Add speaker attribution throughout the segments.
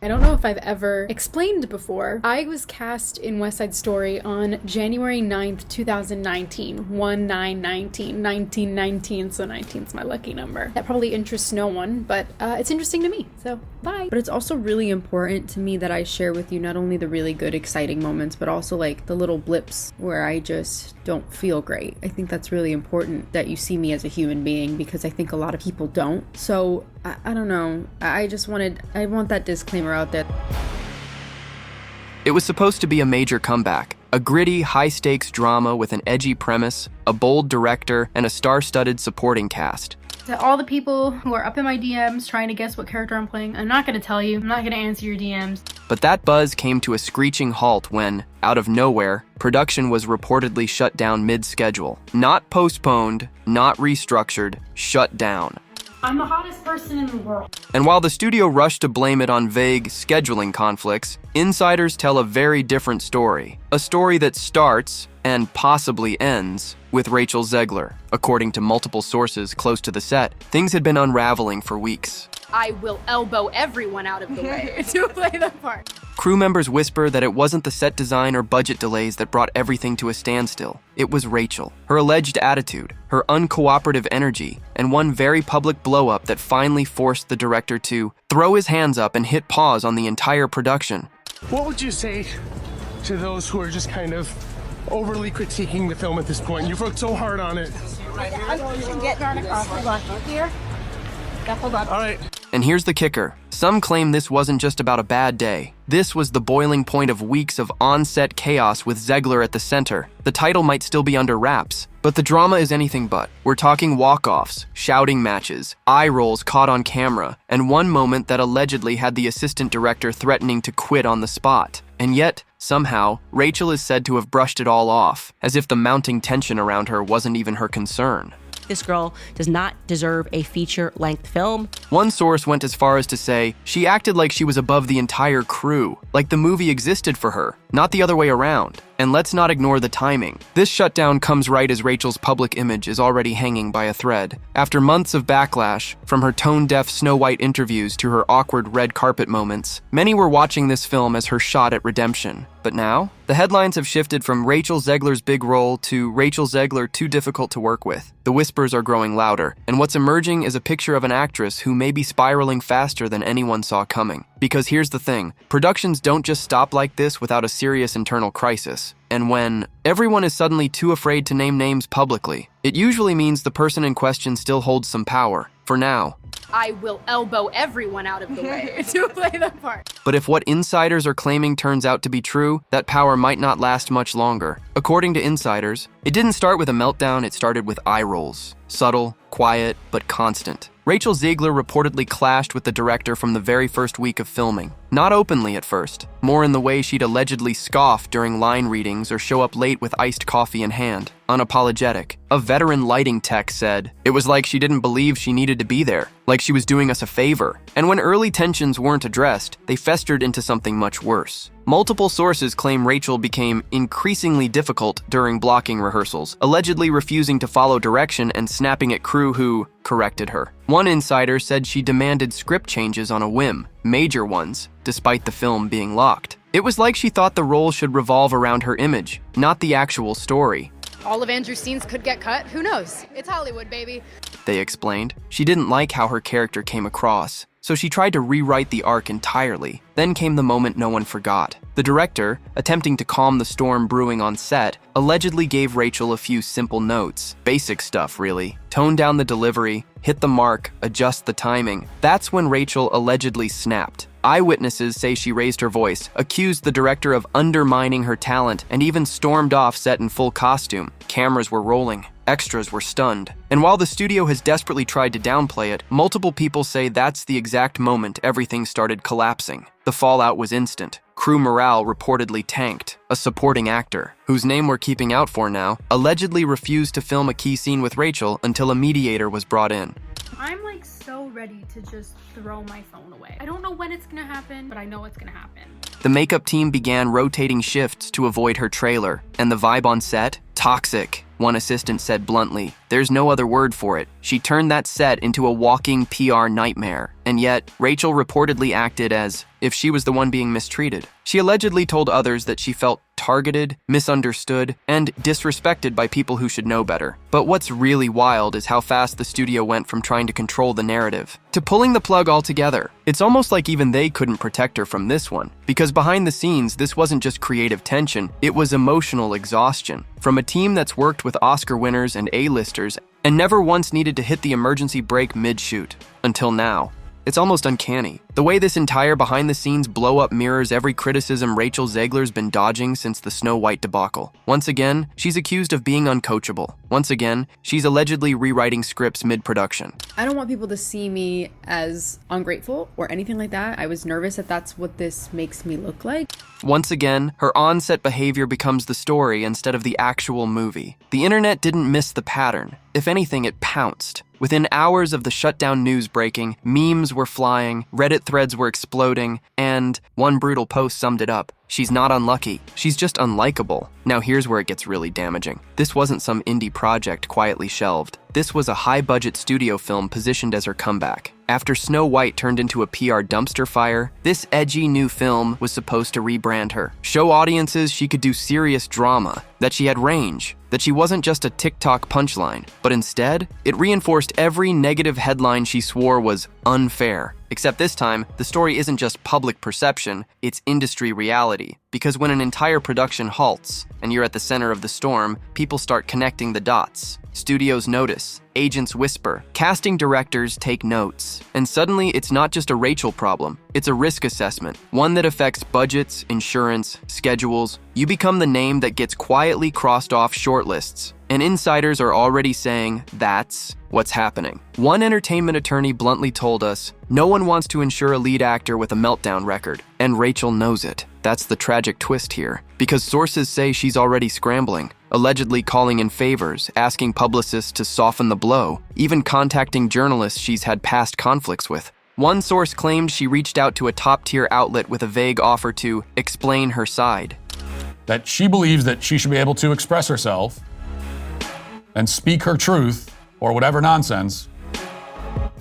Speaker 1: I don't know if I've ever explained before. I was cast in West Side Story on January 9th, 2019. 1919, so 19's my lucky number. That probably interests no one, but it's interesting to me, so bye.
Speaker 2: But it's also really important to me that I share with you not only the really good, exciting moments, but also like the little blips where I just don't feel great. I think that's really important that you see me as a human being, because I think a lot of people don't. So I don't know. I want that disclaimer out there.
Speaker 3: It was supposed to be a major comeback, a gritty, high-stakes drama with an edgy premise, a bold director, and a star-studded supporting cast.
Speaker 1: To all the people who are up in my DMs trying to guess what character I'm playing, I'm not going to tell you. I'm not going to answer your DMs.
Speaker 3: But that buzz came to a screeching halt when, out of nowhere, production was reportedly shut down mid-schedule. Not postponed, not restructured, shut down.
Speaker 1: I'm the hottest person in the world.
Speaker 3: And while the studio rushed to blame it on vague scheduling conflicts, insiders tell a very different story. A story that starts, and possibly ends, with Rachel Zegler. According to multiple sources close to the set, things had been unraveling for weeks.
Speaker 4: I will elbow everyone out of the way to play the part.
Speaker 3: Crew members whisper that it wasn't the set design or budget delays that brought everything to a standstill. It was Rachel, her alleged attitude, her uncooperative energy, and one very public blow-up that finally forced the director to throw his hands up and hit pause on the entire production.
Speaker 5: What would you say to those who are just kind of overly critiquing the film at this point? You've worked so hard on it.
Speaker 4: Hold on.
Speaker 5: All right.
Speaker 3: And here's the kicker. Some claim this wasn't just about a bad day. This was the boiling point of weeks of on-set chaos with Zegler at the center. The title might still be under wraps, but the drama is anything but. We're talking walk-offs, shouting matches, eye rolls caught on camera, and one moment that allegedly had the assistant director threatening to quit on the spot. And yet, somehow, Rachel is said to have brushed it all off, as if the mounting tension around her wasn't even her concern.
Speaker 6: This girl does not deserve a feature-length film.
Speaker 3: One source went as far as to say she acted like she was above the entire crew, like the movie existed for her, not the other way around. And let's not ignore the timing. This shutdown comes right as Rachel's public image is already hanging by a thread. After months of backlash, from her tone-deaf Snow White interviews to her awkward red carpet moments, many were watching this film as her shot at redemption. But now, the headlines have shifted from Rachel Zegler's big role to Rachel Zegler too difficult to work with. The whispers are growing louder, and what's emerging is a picture of an actress who may be spiraling faster than anyone saw coming. Because here's the thing, productions don't just stop like this without a serious internal crisis. And when everyone is suddenly too afraid to name names publicly, it usually means the person in question still holds some power, for now.
Speaker 4: I will elbow everyone out of the way to play the part.
Speaker 3: But if what insiders are claiming turns out to be true, that power might not last much longer. According to insiders, it didn't start with a meltdown, it started with eye rolls. Subtle, quiet, but constant. Rachel Zegler reportedly clashed with the director from the very first week of filming. Not openly at first, more in the way she'd allegedly scoff during line readings or show up late with iced coffee in hand, unapologetic. A veteran lighting tech said, "It was like she didn't believe she needed to be there, like she was doing us a favor." And when early tensions weren't addressed, they festered into something much worse. Multiple sources claim Rachel became increasingly difficult during blocking rehearsals, allegedly refusing to follow direction and snapping at crew who corrected her. One insider said she demanded script changes on a whim, major ones, despite the film being locked. It was like she thought the role should revolve around her image, not the actual story.
Speaker 4: All of Andrew's scenes could get cut. Who knows? It's Hollywood, baby.
Speaker 3: They explained. She didn't like how her character came across, so she tried to rewrite the arc entirely. Then came the moment no one forgot. The director, attempting to calm the storm brewing on set, allegedly gave Rachel a few simple notes. Basic stuff, really. Tone down the delivery, hit the mark, adjust the timing. That's when Rachel allegedly snapped. Eyewitnesses say she raised her voice, accused the director of undermining her talent, and even stormed off set in full costume. Cameras were rolling. Extras were stunned. And while the studio has desperately tried to downplay it, multiple people say that's the exact moment everything started collapsing. The fallout was instant. Crew morale reportedly tanked. A supporting actor, whose name we're keeping out for now, allegedly refused to film a key scene with Rachel until a mediator was brought in.
Speaker 1: I'm like so ready to just throw my phone away. I don't know when it's gonna happen, but I know it's gonna happen.
Speaker 3: The makeup team began rotating shifts to avoid her trailer, and the vibe on set? Toxic, one assistant said bluntly. There's no other word for it. She turned that set into a walking PR nightmare. And yet, Rachel reportedly acted as if she was the one being mistreated. She allegedly told others that she felt targeted, misunderstood, and disrespected by people who should know better. But what's really wild is how fast the studio went from trying to control the narrative to pulling the plug altogether. It's almost like even they couldn't protect her from this one, because behind the scenes, this wasn't just creative tension, it was emotional exhaustion. From a team that's worked with Oscar winners and A-listers and never once needed to hit the emergency brake mid-shoot. Until now. It's almost uncanny. The way this entire behind-the-scenes blow-up mirrors every criticism Rachel Zegler's been dodging since the Snow White debacle. Once again, she's accused of being uncoachable. Once again, she's allegedly rewriting scripts mid-production.
Speaker 2: I don't want people to see me as ungrateful or anything like that. I was nervous that that's what this makes me look like.
Speaker 3: Once again, her on-set behavior becomes the story instead of the actual movie. The internet didn't miss the pattern. If anything, it pounced. Within hours of the shutdown news breaking, memes were flying, Reddit threads were exploding, and one brutal post summed it up. She's not unlucky, she's just unlikable. Now here's where it gets really damaging. This wasn't some indie project quietly shelved. This was a high-budget studio film positioned as her comeback. After Snow White turned into a PR dumpster fire, this edgy new film was supposed to rebrand her, show audiences she could do serious drama, that she had range, that she wasn't just a TikTok punchline, but instead, it reinforced every negative headline she swore was unfair. Except this time, the story isn't just public perception, it's industry reality. Because when an entire production halts, and you're at the center of the storm, people start connecting the dots. Studios notice, agents whisper, casting directors take notes. And suddenly, it's not just a Rachel problem, it's a risk assessment, one that affects budgets, insurance, schedules. You become the name that gets quietly crossed off shortlists. And insiders are already saying, that's what's happening. One entertainment attorney bluntly told us, no one wants to insure a lead actor with a meltdown record, and Rachel knows it. That's the tragic twist here, because sources say she's already scrambling, allegedly calling in favors, asking publicists to soften the blow, even contacting journalists she's had past conflicts with. One source claimed she reached out to a top-tier outlet with a vague offer to explain her side.
Speaker 7: That she believes that she should be able to express herself and speak her truth, or whatever nonsense,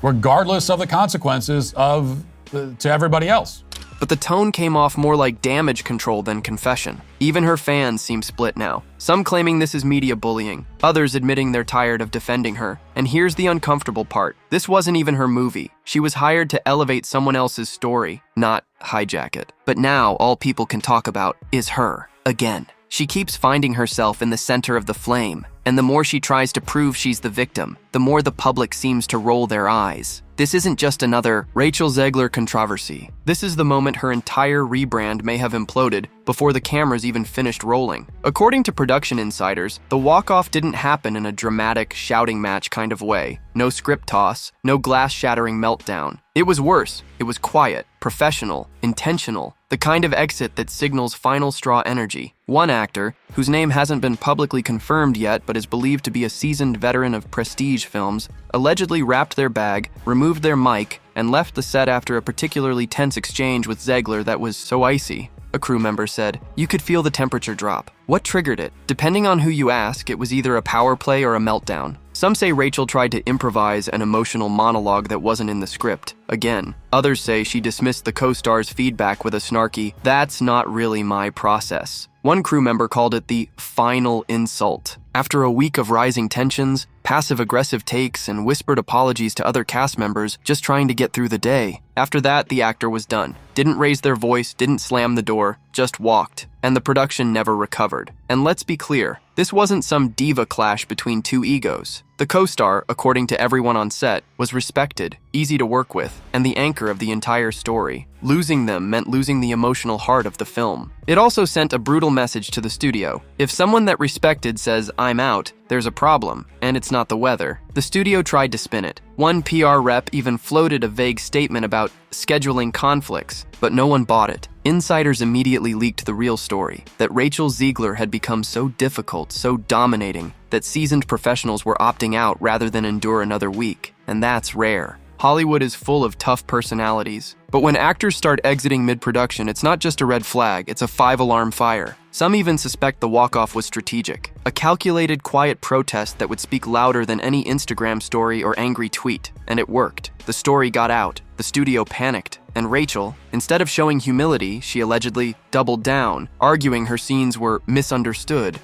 Speaker 7: regardless of the consequences to everybody else.
Speaker 3: But the tone came off more like damage control than confession. Even her fans seem split now. Some claiming this is media bullying, others admitting they're tired of defending her. And here's the uncomfortable part. This wasn't even her movie. She was hired to elevate someone else's story, not hijack it. But now all people can talk about is her, again. She keeps finding herself in the center of the flame, and the more she tries to prove she's the victim, the more the public seems to roll their eyes. This isn't just another Rachel Zegler controversy. This is the moment her entire rebrand may have imploded before the cameras even finished rolling. According to production insiders, the walk-off didn't happen in a dramatic shouting match kind of way. No script toss, no glass-shattering meltdown. It was worse. It was quiet, professional, intentional, the kind of exit that signals final straw energy. One actor, whose name hasn't been publicly confirmed yet but is believed to be a seasoned veteran of prestige films, allegedly wrapped their bag, removed their mic, and left the set after a particularly tense exchange with Zegler that was so icy. A crew member said, "You could feel the temperature drop." What triggered it? Depending on who you ask, it was either a power play or a meltdown. Some say Rachel tried to improvise an emotional monologue that wasn't in the script. Again, others say she dismissed the co-star's feedback with a snarky, "That's not really my process." One crew member called it the final insult. After a week of rising tensions, passive-aggressive takes, and whispered apologies to other cast members just trying to get through the day. After that, the actor was done. Didn't raise their voice, didn't slam the door, just walked. And the production never recovered. And let's be clear, this wasn't some diva clash between two egos. The co-star, according to everyone on set, was respected, easy to work with, and the anchor of the entire story. Losing them meant losing the emotional heart of the film. It also sent a brutal message to the studio. If someone that respected says, "I'm out," there's a problem, and it's not the weather. The studio tried to spin it. One PR rep even floated a vague statement about scheduling conflicts, but no one bought it. Insiders immediately leaked the real story, that Rachel Zegler had become so difficult, so dominating, that seasoned professionals were opting out rather than endure another week. And that's rare. Hollywood is full of tough personalities. But when actors start exiting mid-production, it's not just a red flag, it's a 5-alarm fire. Some even suspect the walk-off was strategic. A calculated, quiet protest that would speak louder than any Instagram story or angry tweet. And it worked. The story got out. The studio panicked. And Rachel, instead of showing humility, she allegedly doubled down, arguing her scenes were misunderstood.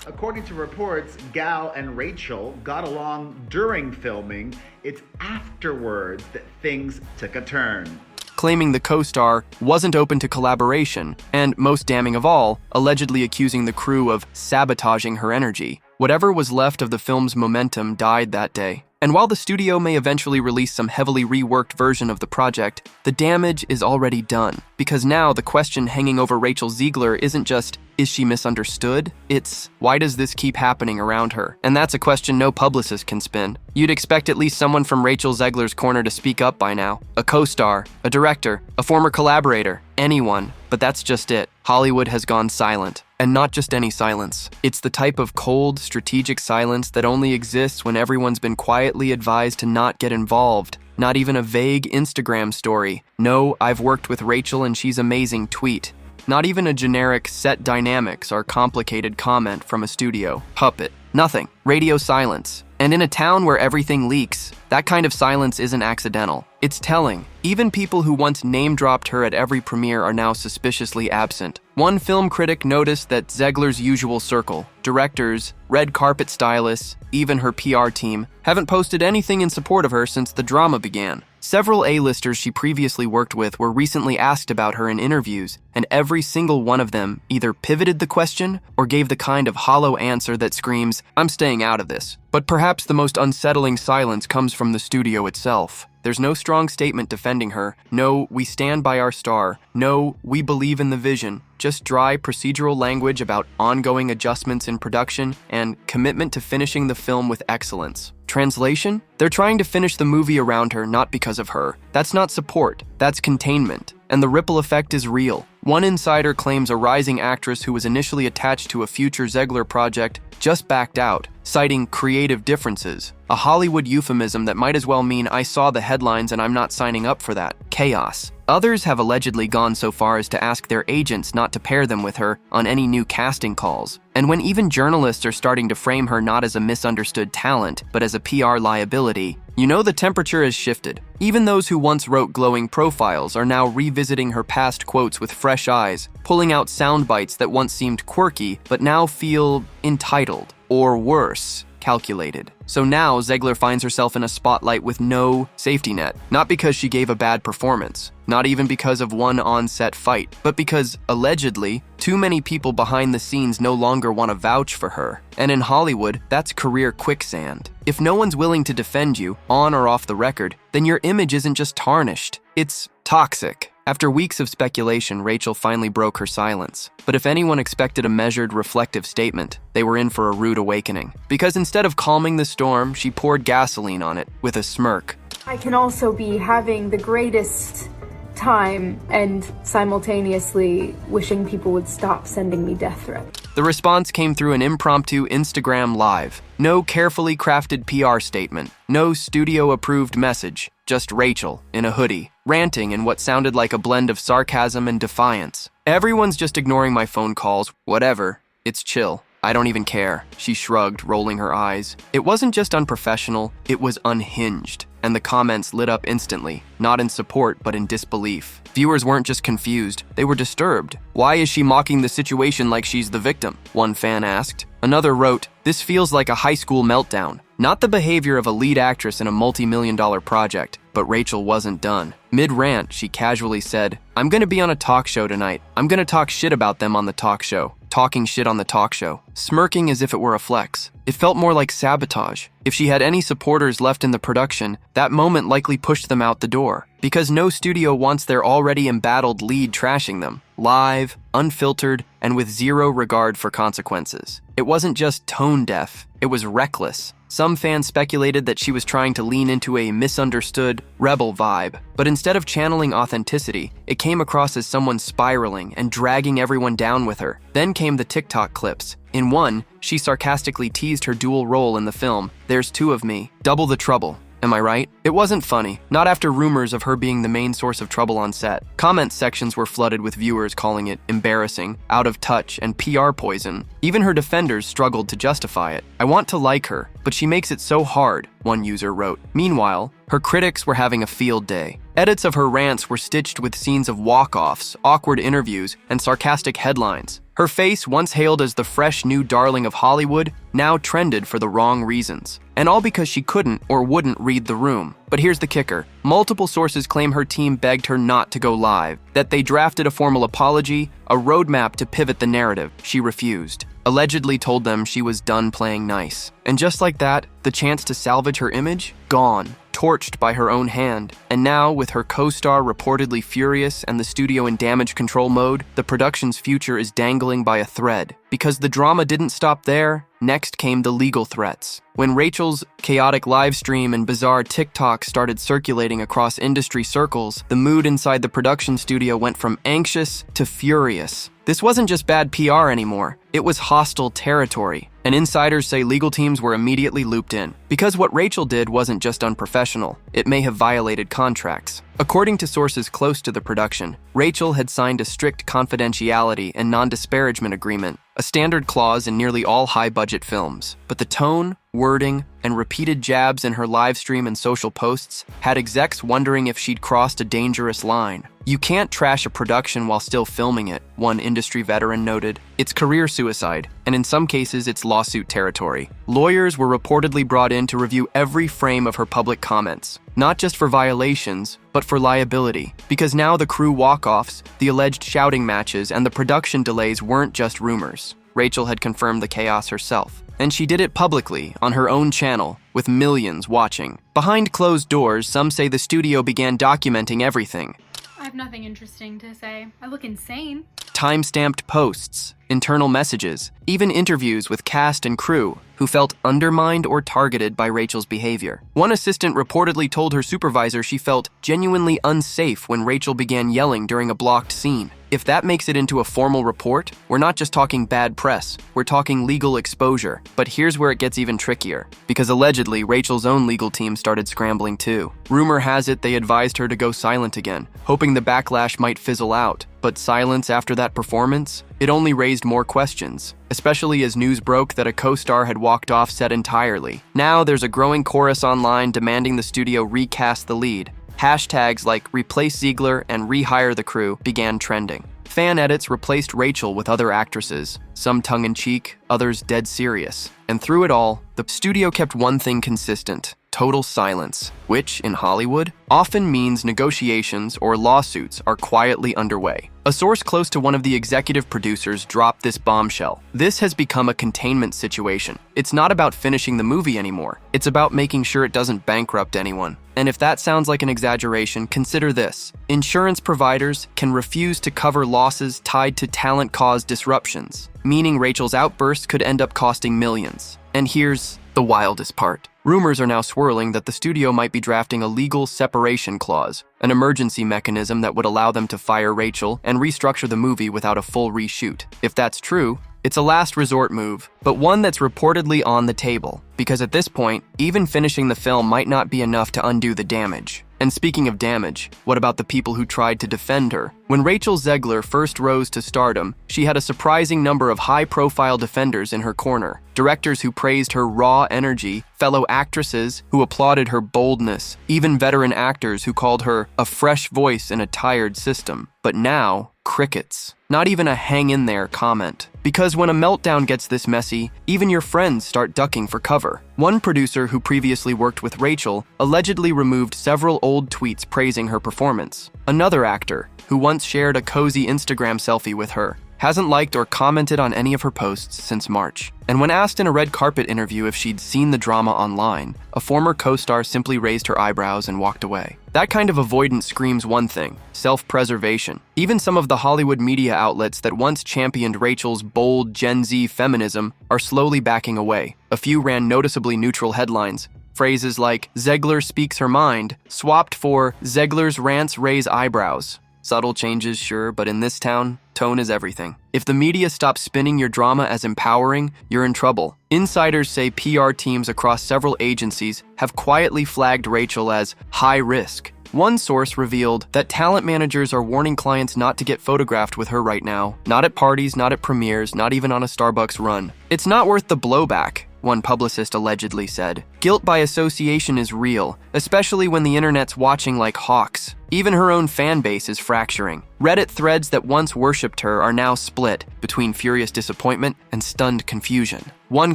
Speaker 8: According to reports, Gal and Rachel got along during filming. It's afterwards that things took a turn.
Speaker 3: Claiming the co-star wasn't open to collaboration, and most damning of all, allegedly accusing the crew of sabotaging her energy. Whatever was left of the film's momentum died that day. And while the studio may eventually release some heavily reworked version of the project, the damage is already done. Because now the question hanging over Rachel Zegler isn't just, is she misunderstood? It's, why does this keep happening around her? And that's a question no publicist can spin. You'd expect at least someone from Rachel Zegler's corner to speak up by now. A co-star, a director, a former collaborator, anyone. But that's just it. Hollywood has gone silent. And not just any silence. It's the type of cold, strategic silence that only exists when everyone's been quietly advised to not get involved. Not even a vague Instagram story. No, I've worked with Rachel and she's amazing tweet. Not even a generic set dynamics or complicated comment from a studio. Puppet. Nothing. Radio silence. And in a town where everything leaks, that kind of silence isn't accidental. It's telling. Even people who once name-dropped her at every premiere are now suspiciously absent. One film critic noticed that Zegler's usual circle, directors, red carpet stylists, even her PR team, haven't posted anything in support of her since the drama began. Several A-listers she previously worked with were recently asked about her in interviews, and every single one of them either pivoted the question or gave the kind of hollow answer that screams, "I'm staying out of this." But perhaps the most unsettling silence comes from the studio itself. There's no strong statement defending her. No, we stand by our star. No, we believe in the vision. Just dry procedural language about ongoing adjustments in production and commitment to finishing the film with excellence. Translation? They're trying to finish the movie around her, not because of her. That's not support. That's containment. And the ripple effect is real. One insider claims a rising actress who was initially attached to a future Zegler project just backed out, citing creative differences. A Hollywood euphemism that might as well mean I saw the headlines and I'm not signing up for that. Chaos. Others have allegedly gone so far as to ask their agents not to pair them with her on any new casting calls. And when even journalists are starting to frame her not as a misunderstood talent, but as a PR liability, you know the temperature has shifted. Even those who once wrote glowing profiles are now revisiting her past quotes with fresh eyes, pulling out sound bites that once seemed quirky, but now feel entitled, or worse, calculated. So now Zegler finds herself in a spotlight with no safety net, not because she gave a bad performance, not even because of one on-set fight, but because, allegedly, too many people behind the scenes no longer want to vouch for her. And in Hollywood, that's career quicksand. If no one's willing to defend you, on or off the record, then your image isn't just tarnished, it's toxic. After weeks of speculation, Rachel finally broke her silence. But if anyone expected a measured, reflective statement, they were in for a rude awakening. Because instead of calming the storm, she poured gasoline on it with a smirk.
Speaker 9: I can also be having the greatest time and simultaneously wishing people would stop sending me death threats.
Speaker 3: The response came through an impromptu Instagram live. No carefully crafted PR statement. No studio-approved message. Just Rachel, in a hoodie, ranting in what sounded like a blend of sarcasm and defiance. Everyone's just ignoring my phone calls. Whatever. It's chill. I don't even care. She shrugged, rolling her eyes. It wasn't just unprofessional, it was unhinged. And the comments lit up instantly, not in support, but in disbelief. Viewers weren't just confused, they were disturbed. Why is she mocking the situation like she's the victim? One fan asked. Another wrote, "This feels like a high school meltdown." Not the behavior of a lead actress in a multi-million-dollar project, but Rachel wasn't done. Mid-rant, she casually said, "I'm gonna be on a talk show tonight. I'm gonna talk shit about them on the talk show." Talking shit on the talk show. Smirking as if it were a flex. It felt more like sabotage. If she had any supporters left in the production, that moment likely pushed them out the door. Because no studio wants their already embattled lead trashing them. Live, unfiltered, and with zero regard for consequences. It wasn't just tone deaf, it was reckless. Some fans speculated that she was trying to lean into a misunderstood, rebel vibe. But instead of channeling authenticity, it came across as someone spiraling and dragging everyone down with her. Then came the TikTok clips. In one, she sarcastically teased her dual role in the film, "There's two of me, double the trouble." Am I right? It wasn't funny, not after rumors of her being the main source of trouble on set. Comment sections were flooded with viewers calling it embarrassing, out of touch, and PR poison. Even her defenders struggled to justify it. I want to like her, but she makes it so hard, one user wrote. Meanwhile, her critics were having a field day. Edits of her rants were stitched with scenes of walk-offs, awkward interviews, and sarcastic headlines. Her face, once hailed as the fresh new darling of Hollywood, now trended for the wrong reasons. And all because she couldn't or wouldn't read the room. But here's the kicker. Multiple sources claim her team begged her not to go live, that they drafted a formal apology, a roadmap to pivot the narrative. She refused. Allegedly told them she was done playing nice. And just like that, the chance to salvage her image? Gone. Torched by her own hand. And now, with her co-star reportedly furious and the studio in damage control mode, the production's future is dangling by a thread. Because the drama didn't stop there, next came the legal threats. When Rachel's chaotic livestream and bizarre TikTok started circulating across industry circles, the mood inside the production studio went from anxious to furious. This wasn't just bad PR anymore, it was hostile territory. And insiders say legal teams were immediately looped in. Because what Rachel did wasn't just unprofessional, it may have violated contracts. According to sources close to the production, Rachel had signed a strict confidentiality and non-disparagement agreement, a standard clause in nearly all high-budget films. But the tone, wording, and repeated jabs in her livestream and social posts had execs wondering if she'd crossed a dangerous line. You can't trash a production while still filming it, one industry veteran noted. It's career suicide, and in some cases it's lawsuit territory. Lawyers were reportedly brought in to review every frame of her public comments, not just for violations, but for liability. Because now the crew walk-offs, the alleged shouting matches, and the production delays weren't just rumors. Rachel had confirmed the chaos herself. And she did it publicly, on her own channel, with millions watching. Behind closed doors, some say the studio began documenting everything.
Speaker 1: I have nothing interesting to say. I look insane.
Speaker 3: Time-stamped posts, internal messages, even interviews with cast and crew who felt undermined or targeted by Rachel's behavior. One assistant reportedly told her supervisor she felt genuinely unsafe when Rachel began yelling during a blocked scene. If that makes it into a formal report, we're not just talking bad press, we're talking legal exposure. But here's where it gets even trickier, because allegedly Rachel's own legal team started scrambling too. Rumor has it they advised her to go silent again, hoping the backlash might fizzle out. But silence after that performance? It only raised more questions, especially as news broke that a co-star had walked off set entirely. Now there's a growing chorus online demanding the studio recast the lead. Hashtags like replace Zegler and rehire the crew began trending. Fan edits replaced Rachel with other actresses, some tongue-in-cheek, others dead serious. And through it all, the studio kept one thing consistent: total silence, which, in Hollywood, often means negotiations or lawsuits are quietly underway. A source close to one of the executive producers dropped this bombshell. This has become a containment situation. It's not about finishing the movie anymore. It's about making sure it doesn't bankrupt anyone. And if that sounds like an exaggeration, consider this. Insurance providers can refuse to cover losses tied to talent-caused disruptions, meaning Rachel's outbursts could end up costing millions. And here's the wildest part. Rumors are now swirling that the studio might be drafting a legal separation clause, an emergency mechanism that would allow them to fire Rachel and restructure the movie without a full reshoot. If that's true, it's a last resort move, but one that's reportedly on the table, because at this point, even finishing the film might not be enough to undo the damage. And speaking of damage, what about the people who tried to defend her? When Rachel Zegler first rose to stardom, she had a surprising number of high-profile defenders in her corner. Directors who praised her raw energy, fellow actresses who applauded her boldness, even veteran actors who called her a fresh voice in a tired system. But now, crickets. Not even a hang-in-there comment. Because when a meltdown gets this messy, even your friends start ducking for cover. One producer who previously worked with Rachel allegedly removed several old tweets praising her performance. Another actor, who once shared a cozy Instagram selfie with her, hasn't liked or commented on any of her posts since March. And when asked in a red carpet interview if she'd seen the drama online, a former co-star simply raised her eyebrows and walked away. That kind of avoidance screams one thing: self-preservation. Even some of the Hollywood media outlets that once championed Rachel's bold Gen Z feminism are slowly backing away. A few ran noticeably neutral headlines. Phrases like "Zegler speaks her mind" swapped for "Zegler's rants raise eyebrows." Subtle changes, sure, but in this town, tone is everything. If the media stops spinning your drama as empowering, you're in trouble. Insiders say PR teams across several agencies have quietly flagged Rachel as high risk. One source revealed that talent managers are warning clients not to get photographed with her right now. Not at parties, not at premieres, not even on a Starbucks run. It's not worth the blowback, one publicist allegedly said. Guilt by association is real, especially when the internet's watching like hawks. Even her own fan base is fracturing. Reddit threads that once worshipped her are now split between furious disappointment and stunned confusion. One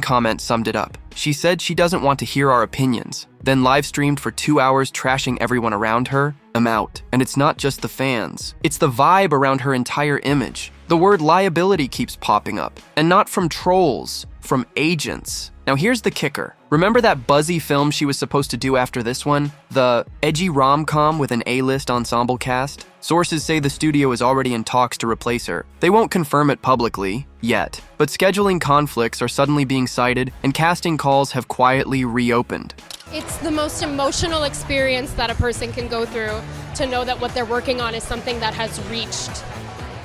Speaker 3: comment summed it up. She said she doesn't want to hear our opinions, then live streamed for 2 hours trashing everyone around her. I'm out. And it's not just the fans. It's the vibe around her entire image. The word liability keeps popping up, and not from trolls, from agents. Now here's the kicker. Remember that buzzy film she was supposed to do after this one? The edgy rom-com with an A-list ensemble cast? Sources say the studio is already in talks to replace her. They won't confirm it publicly, yet. But scheduling conflicts are suddenly being cited, and casting calls have quietly reopened.
Speaker 10: It's the most emotional experience that a person can go through to know that what they're working on is something that has reached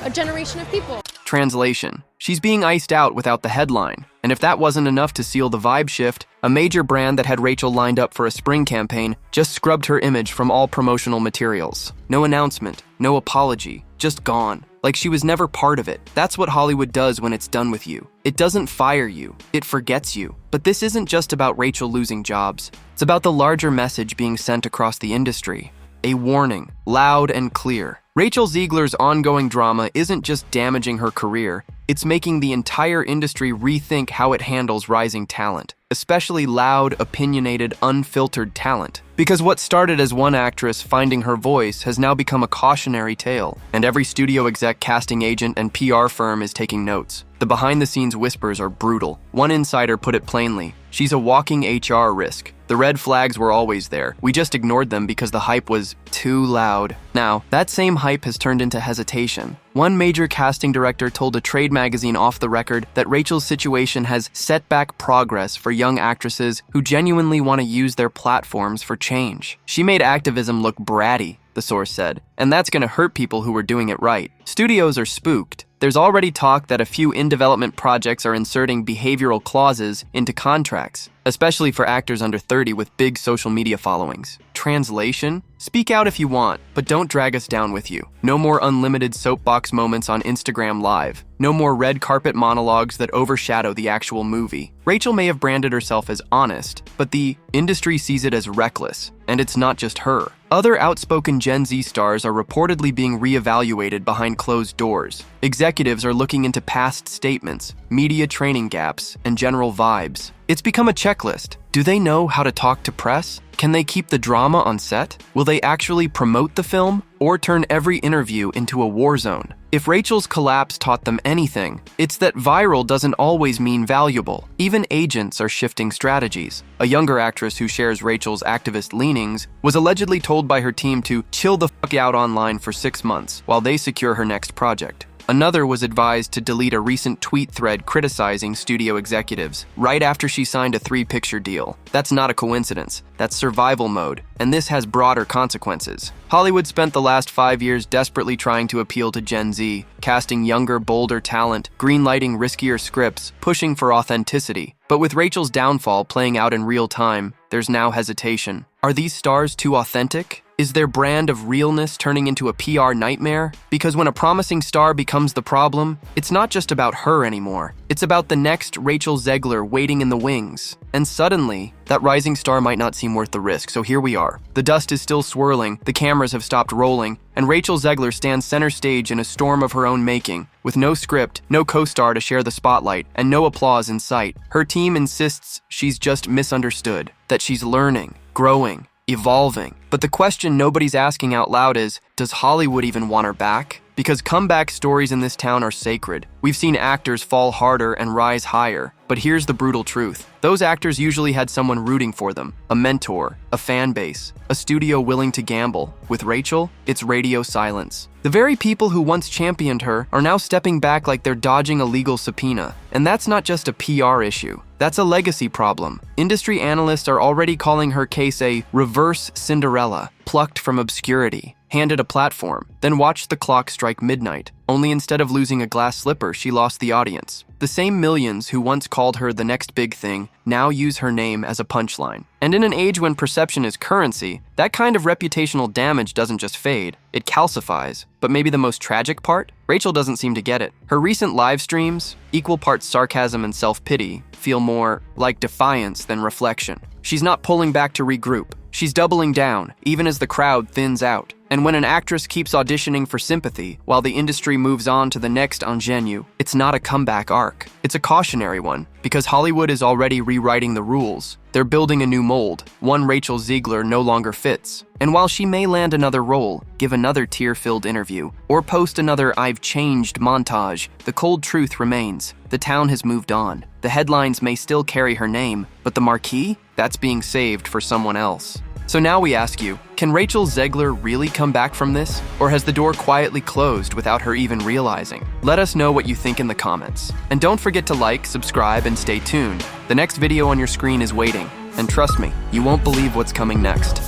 Speaker 10: a generation of people.
Speaker 3: Translation: she's being iced out without the headline. And if that wasn't enough to seal the vibe shift, a major brand that had Rachel lined up for a spring campaign just scrubbed her image from all promotional materials. No announcement, no apology, just gone. Like she was never part of it. That's what Hollywood does when it's done with you. It doesn't fire you, it forgets you. But this isn't just about Rachel losing jobs. It's about the larger message being sent across the industry. A warning, loud and clear. Rachel Zegler's ongoing drama isn't just damaging her career, it's making the entire industry rethink how it handles rising talent, especially loud, opinionated, unfiltered talent. Because what started as one actress finding her voice has now become a cautionary tale, and every studio exec, casting agent, and PR firm is taking notes. The behind-the-scenes whispers are brutal. One insider put it plainly: she's a walking HR risk. The red flags were always there. We just ignored them because the hype was too loud. Now, that same hype has turned into hesitation. One major casting director told a trade magazine off the record that Rachel's situation has set back progress for young actresses who genuinely want to use their platforms for change. She made activism look bratty, the source said, and that's going to hurt people who were doing it right. Studios are spooked. There's already talk that a few in-development projects are inserting behavioral clauses into contracts, especially for actors under 30 with big social media followings. Translation: speak out if you want, but don't drag us down with you. No more unlimited soapbox moments on Instagram Live. No more red carpet monologues that overshadow the actual movie. Rachel may have branded herself as honest, but the industry sees it as reckless, and it's not just her. Other outspoken Gen Z stars are reportedly being reevaluated behind closed doors. Executives are looking into past statements, media training gaps, and general vibes. It's become a checklist. Do they know how to talk to press? Can they keep the drama on set? Will they actually promote the film or turn every interview into a war zone? If Rachel's collapse taught them anything, it's that viral doesn't always mean valuable. Even agents are shifting strategies. A younger actress who shares Rachel's activist leanings was allegedly told by her team to chill the fuck out online for 6 months while they secure her next project. Another was advised to delete a recent tweet thread criticizing studio executives right after she signed a 3-picture deal. That's not a coincidence. That's survival mode, and this has broader consequences. Hollywood spent the last 5 years desperately trying to appeal to Gen Z, casting younger, bolder talent, greenlighting riskier scripts, pushing for authenticity. But with Rachel's downfall playing out in real time, there's now hesitation. Are these stars too authentic? Is their brand of realness turning into a PR nightmare? Because when a promising star becomes the problem, it's not just about her anymore. It's about the next Rachel Zegler waiting in the wings. And suddenly, that rising star might not seem worth the risk, so here we are. The dust is still swirling, the cameras have stopped rolling, and Rachel Zegler stands center stage in a storm of her own making. With no script, no co-star to share the spotlight, and no applause in sight. Her team insists she's just misunderstood, that she's learning, growing, evolving. But the question nobody's asking out loud is, does Hollywood even want her back? Because comeback stories in this town are sacred. We've seen actors fall harder and rise higher. But here's the brutal truth. Those actors usually had someone rooting for them, a mentor, a fan base, a studio willing to gamble. With Rachel, it's radio silence. The very people who once championed her are now stepping back like they're dodging a legal subpoena. And that's not just a PR issue. That's a legacy problem. Industry analysts are already calling her case a reverse Cinderella, plucked from obscurity, handed a platform, then watched the clock strike midnight. Only instead of losing a glass slipper, she lost the audience. The same millions who once called her the next big thing now use her name as a punchline. And in an age when perception is currency, that kind of reputational damage doesn't just fade, it calcifies. But maybe the most tragic part? Rachel doesn't seem to get it. Her recent live streams, equal parts sarcasm and self-pity, feel more like defiance than reflection. She's not pulling back to regroup. She's doubling down, even as the crowd thins out. And when an actress keeps auditioning for sympathy while the industry moves on to the next ingenue, it's not a comeback arc. It's a cautionary one, because Hollywood is already rewriting the rules. They're building a new mold, one Rachel Zegler no longer fits. And while she may land another role, give another tear-filled interview, or post another "I've changed" montage, the cold truth remains. The town has moved on. The headlines may still carry her name, but the marquee? That's being saved for someone else. So now we ask you, can Rachel Zegler really come back from this? Or has the door quietly closed without her even realizing? Let us know what you think in the comments. And don't forget to like, subscribe, and stay tuned. The next video on your screen is waiting. And trust me, you won't believe what's coming next.